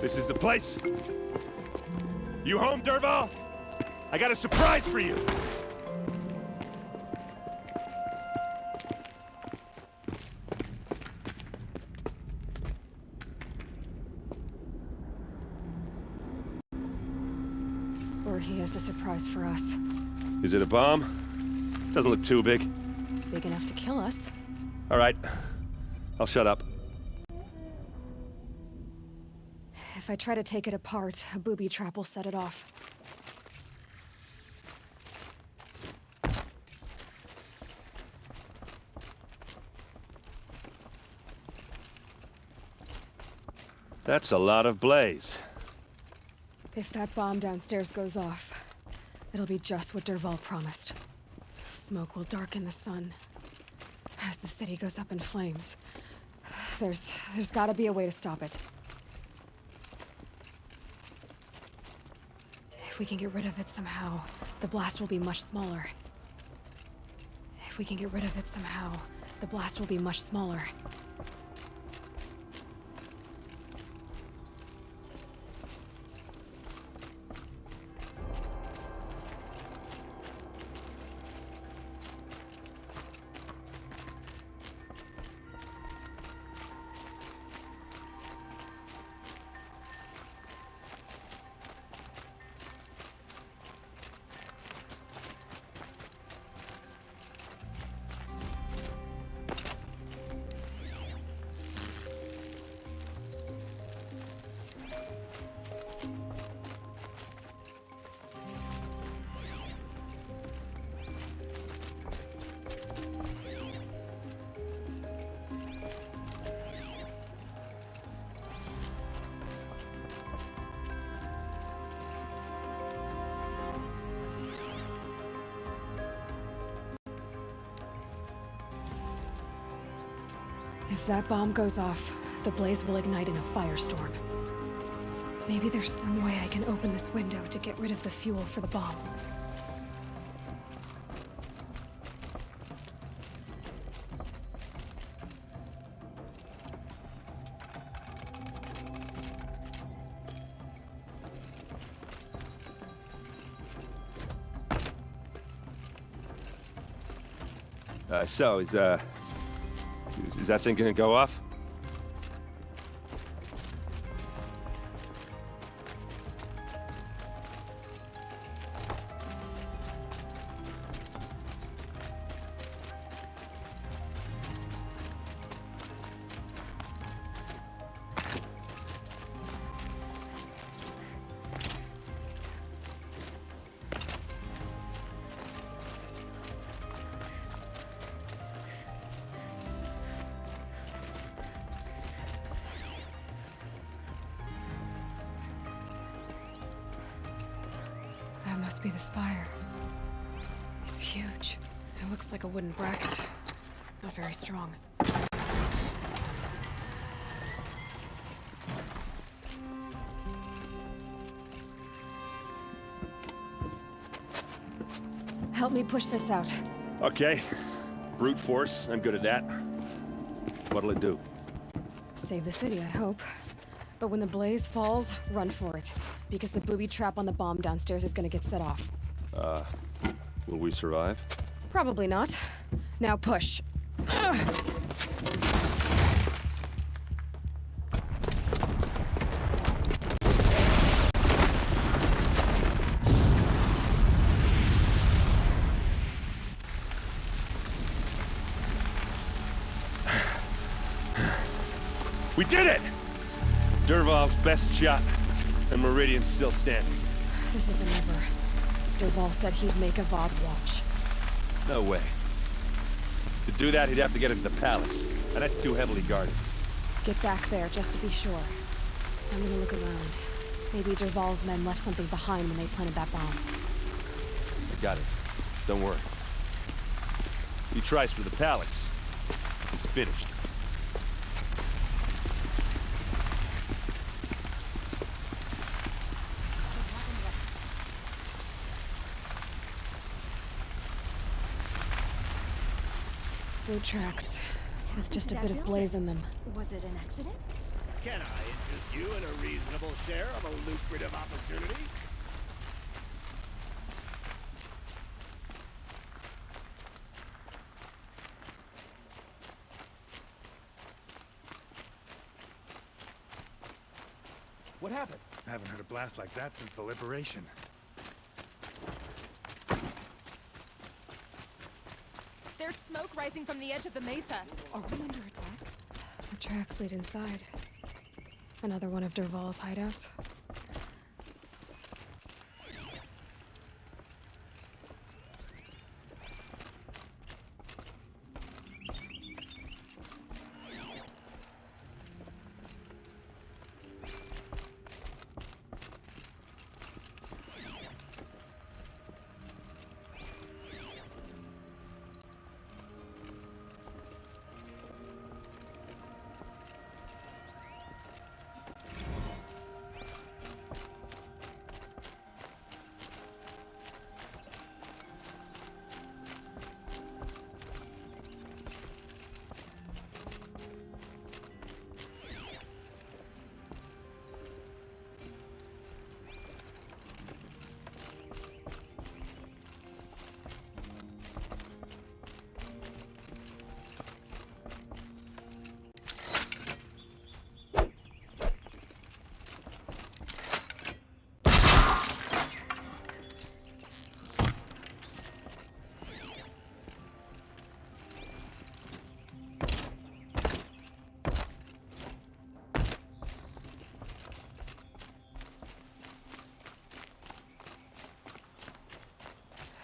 This is the place? You home, Dervahl? I got a surprise for you! Or he has a surprise for us. Is it a bomb? Doesn't look too big. Big enough to kill us. All right. I'll shut up. If I try to take it apart, a booby trap will set it off. That's a lot of blaze. If that bomb downstairs goes off, it'll be just what Dervahl promised. Smoke will darken the sun. As the city goes up in flames, there's gotta be a way to stop it. If we can get rid of it somehow, the blast will be much smaller. If we can get rid of it somehow, the blast will be much smaller. If that bomb goes off, the blaze will ignite in a firestorm. Maybe there's some way I can open this window to get rid of the fuel for the bomb. Is that thing gonna go off? That must be the spire. It's huge. It looks like a wooden bracket. Not very strong. Help me push this out. Okay. Brute force, I'm good at that. What'll it do? Save the city, I hope. But when the blaze falls, run for it. Because the booby trap on the bomb downstairs is gonna get set off. Will we survive? Probably not. Now push. We did it! Dervahl's best shot, and Meridian's still standing. This isn't over. Dervahl said he'd make a VOD watch. No way. To do that, he'd have to get into the palace, and that's too heavily guarded. Get back there, just to be sure. I'm gonna look around. Maybe Dervahl's men left something behind when they planted that bomb. I got it. Don't worry. He tries for the palace. He's finished. Boot tracks, with just a bit of blaze in them. Was it an accident? Can I interest you in a reasonable share of a lucrative opportunity? What happened? I haven't heard a blast like that since the liberation. There's smoke rising from the edge of the mesa. Are we under attack? The tracks lead inside. Another one of Dervahl's hideouts.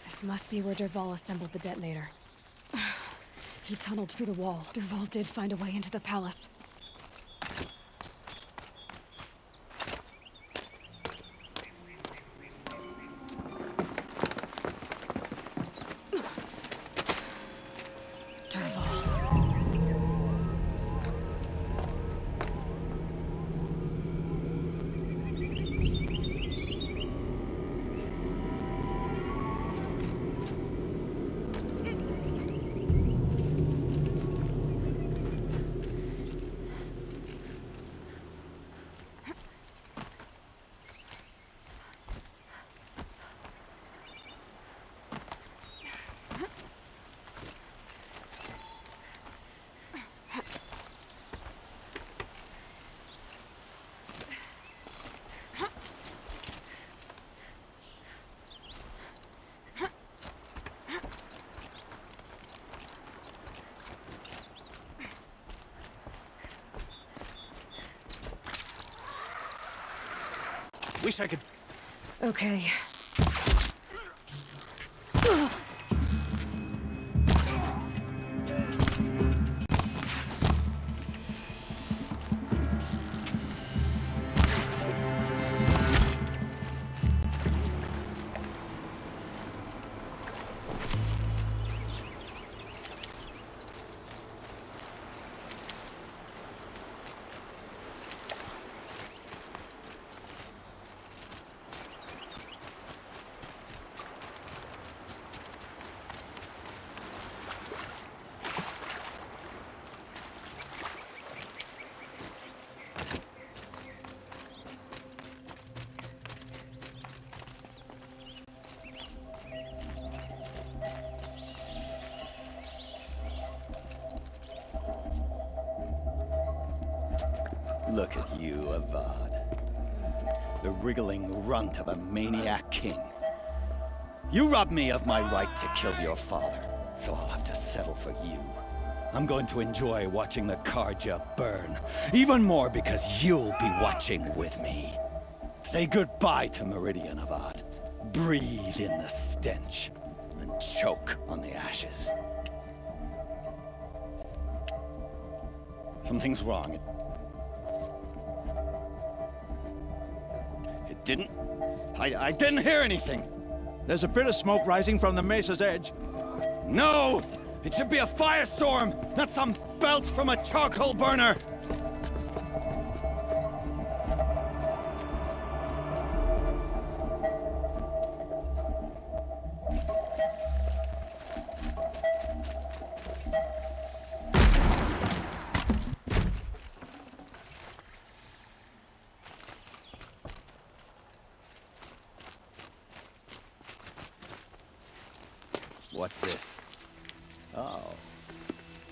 This must be where Dervahl assembled the detonator. He tunneled through the wall. Dervahl did find a way into the palace. Dervahl. Wish I could... Okay. Look at you, Avad. The wriggling runt of a maniac king. You robbed me of my right to kill your father, so I'll have to settle for you. I'm going to enjoy watching the Carja burn, even more because you'll be watching with me. Say goodbye to Meridian, Avad. Breathe in the stench, and choke on the ashes. Something's wrong. It didn't... I didn't hear anything. There's a bit of smoke rising from the mesa's edge. No! It should be a firestorm, not some belch from a charcoal burner! What's this? Oh.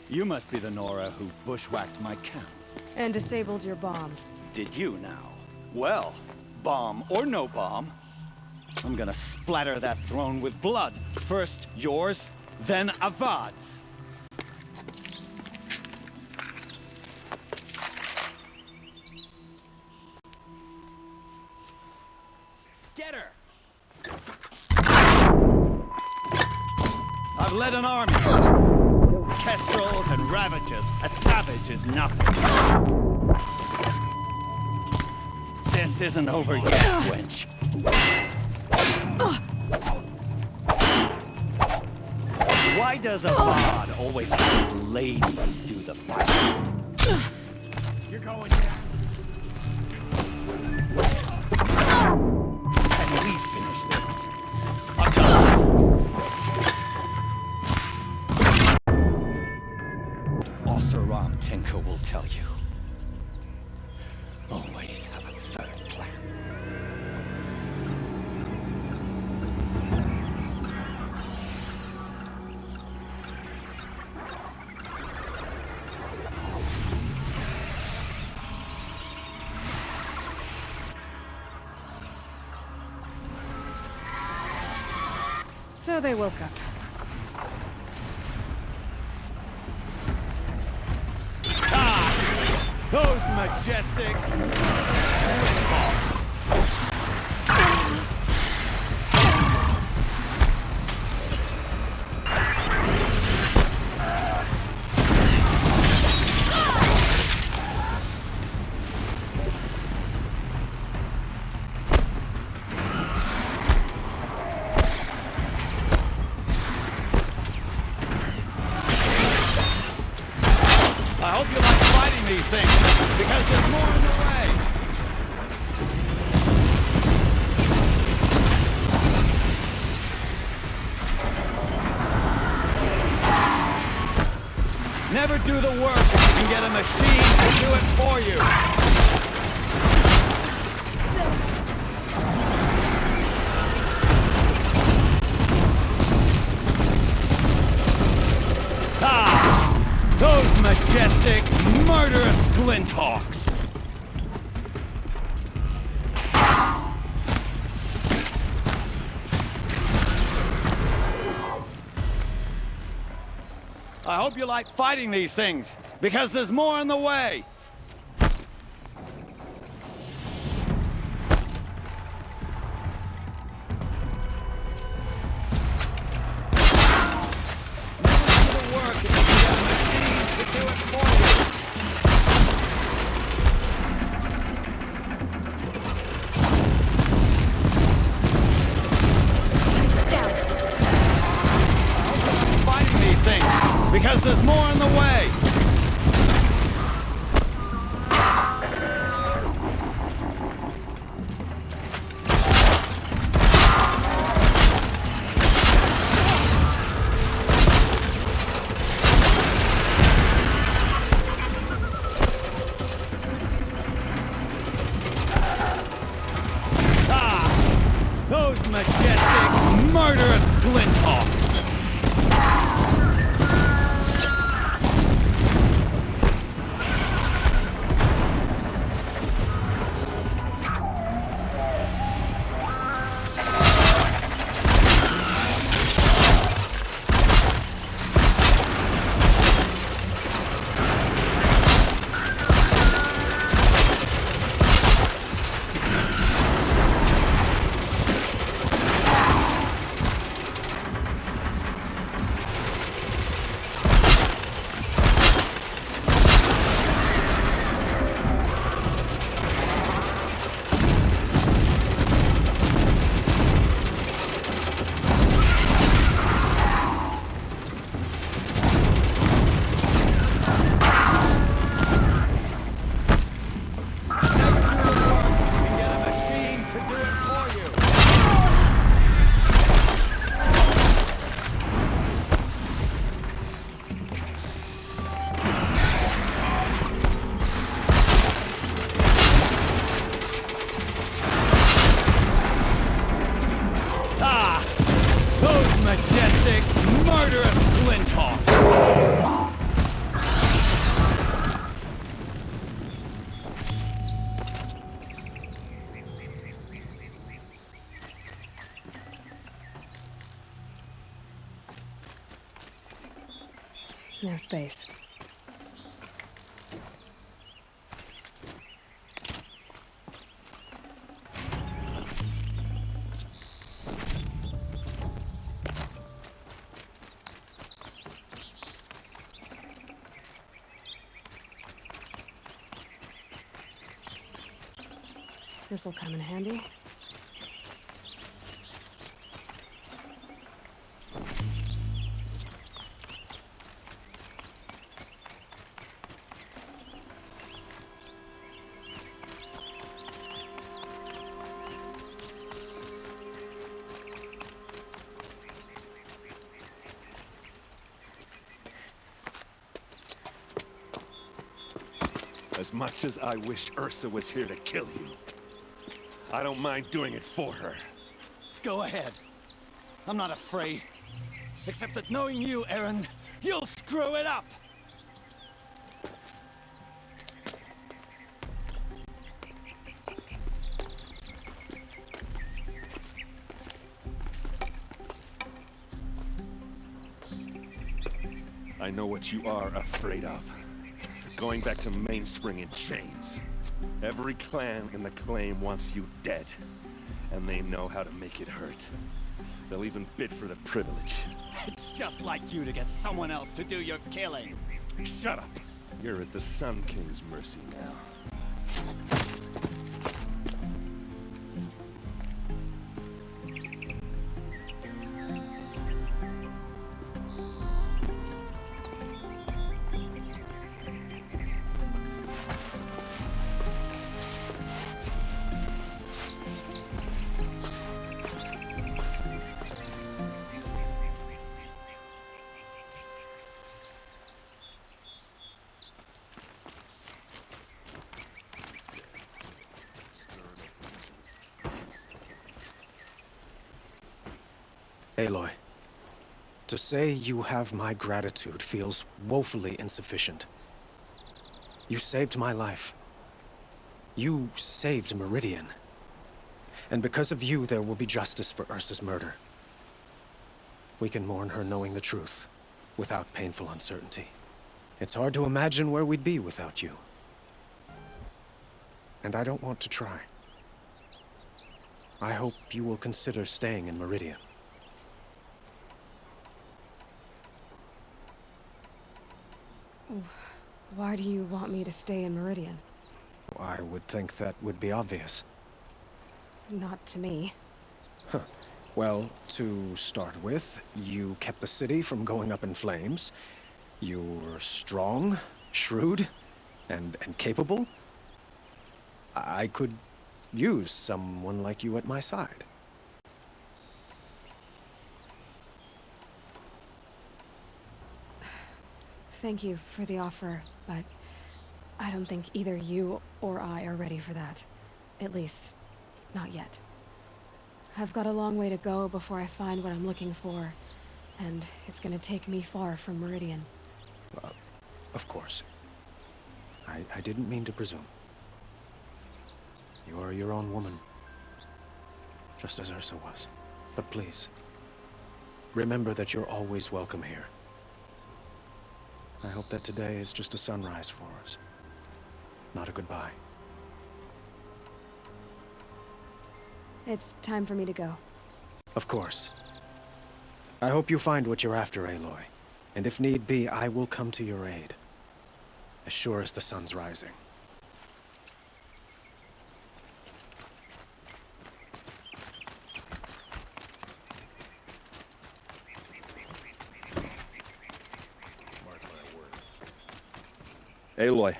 You must be the Nora who bushwhacked my camp. And disabled your bomb. Did you now? Well, bomb or no bomb, I'm gonna splatter that throne with blood. First yours, then Avad's. Get her! I've led an army. Kestrels and Ravagers. A savage is nothing. This isn't over yet, wench. Why does Avad always have his ladies do the fighting? You're going down. Can we finish this? Akala! Oseram Tinker will tell you. Always have a third plan. So they woke up. Those majestic... I hope you like fighting these things, because there's more in the way. Never do the work if you can get a machine to do it for you. Those majestic, murderous Glinthawks! I hope you like fighting these things, because there's more in the way! Because there's more in the way! Those majestic, murderous Glinthawks! No space. This'll come in handy. As much as I wish Ursa was here to kill you, I don't mind doing it for her. Go ahead. I'm not afraid. Except that knowing you, Aaron, you'll screw it up! I know what you are afraid of. Going back to Mainspring in chains. Every clan in the claim wants you dead. And they know how to make it hurt. They'll even bid for the privilege. It's just like you to get someone else to do your killing. Shut up! You're at the Sun King's mercy now. Aloy, to say you have my gratitude feels woefully insufficient. You saved my life. You saved Meridian. And because of you, there will be justice for Ursa's murder. We can mourn her knowing the truth, without painful uncertainty. It's hard to imagine where we'd be without you. And I don't want to try. I hope you will consider staying in Meridian. Why do you want me to stay in Meridian? I would think that would be obvious. Not to me. Well, to start with, you kept the city from going up in flames. You were strong, shrewd, and capable. I could use someone like you at my side. Thank you for the offer, but I don't think either you or I are ready for that. At least, not yet. I've got a long way to go before I find what I'm looking for, and it's gonna take me far from Meridian. Of course. I didn't mean to presume. You are your own woman, just as Ursa was. But please, remember that you're always welcome here. I hope that today is just a sunrise for us, not a goodbye. It's time for me to go. Of course. I hope you find what you're after, Aloy. And if need be, I will come to your aid. As sure as the sun's rising. Aloy.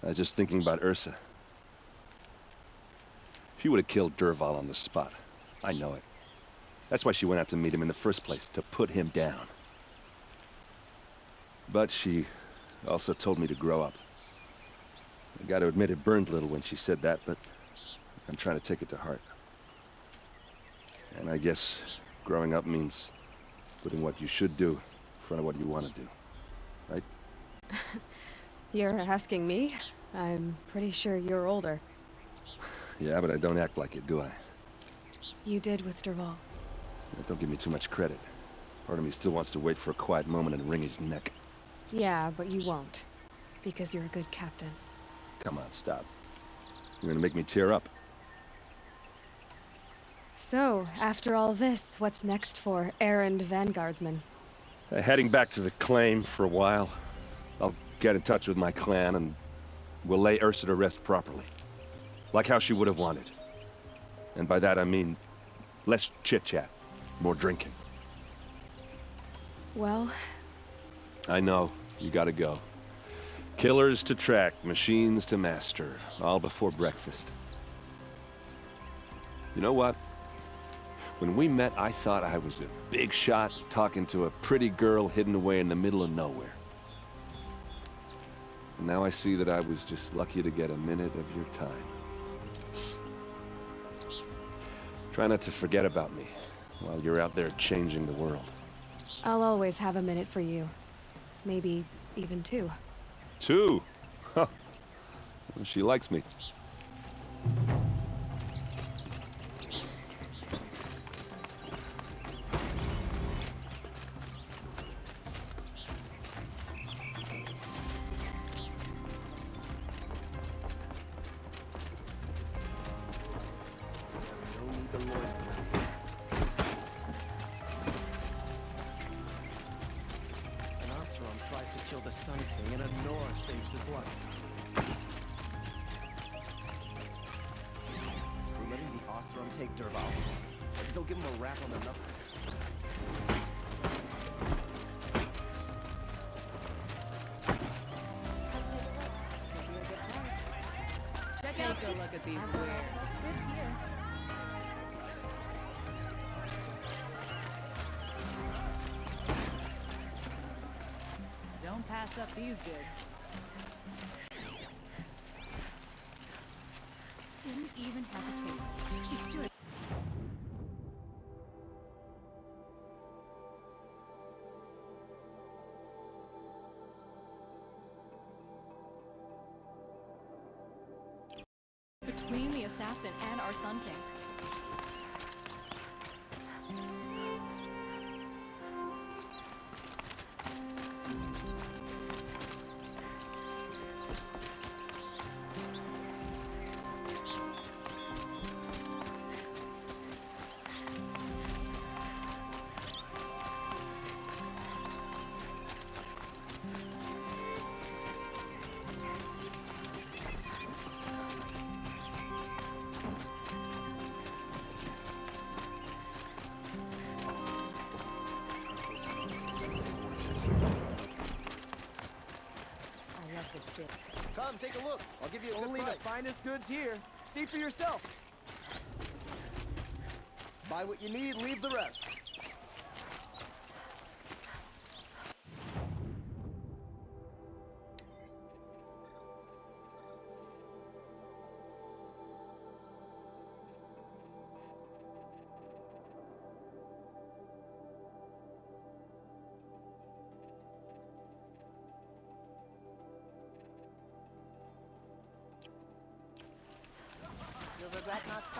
I was just thinking about Ursa. She would have killed Dervahl on the spot. I know it. That's why she went out to meet him in the first place, to put him down. But she also told me to grow up. I gotta admit it burned a little when she said that, but I'm trying to take it to heart. And I guess growing up means putting what you should do in front of what you want to do. Right? You're asking me? I'm pretty sure you're older. Yeah, but I don't act like it, do I? You did with Dervahl. Don't give me too much credit. Part of me still wants to wait for a quiet moment and wring his neck. Yeah, but you won't. Because you're a good captain. Come on, stop. You're gonna make me tear up. So, after all this, what's next for errand vanguardsman? Heading back to the claim for a while. I'll get in touch with my clan and we'll lay Ursa to rest properly. Like how she would have wanted. And by that I mean less chit-chat, more drinking. Well, I know, you gotta go. Killers to track, machines to master, all before breakfast. You know what? When we met, I thought I was a big shot talking to a pretty girl hidden away in the middle of nowhere. And now I see that I was just lucky to get a minute of your time. Try not to forget about me while you're out there changing the world. I'll always have a minute for you. Maybe even two. Two? Huh. Well, she likes me. An Oseram tries to kill the Sun King, and a Nora saves his life. We're letting the Oseram take Dervahl. Maybe they'll give him a rap on the knuckles. Check out a look at these wares. Don't pass up these goods. Didn't even hesitate. She stood. Between the assassin and our Sun King. Come, take a look. I'll give you a good price. Only the finest goods here. See for yourself. Buy what you need, leave the rest.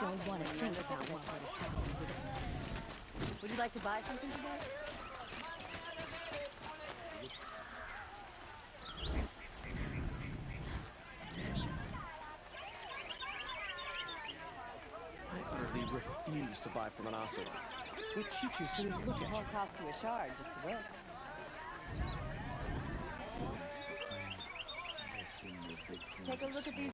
Don't want to think about what would have happened with it. Would you like to buy something today? I utterly refuse to buy from an Oseram. We'll cheat you as soon as look at you. Won't cost you a shard just to look. I see your big Take a look at these.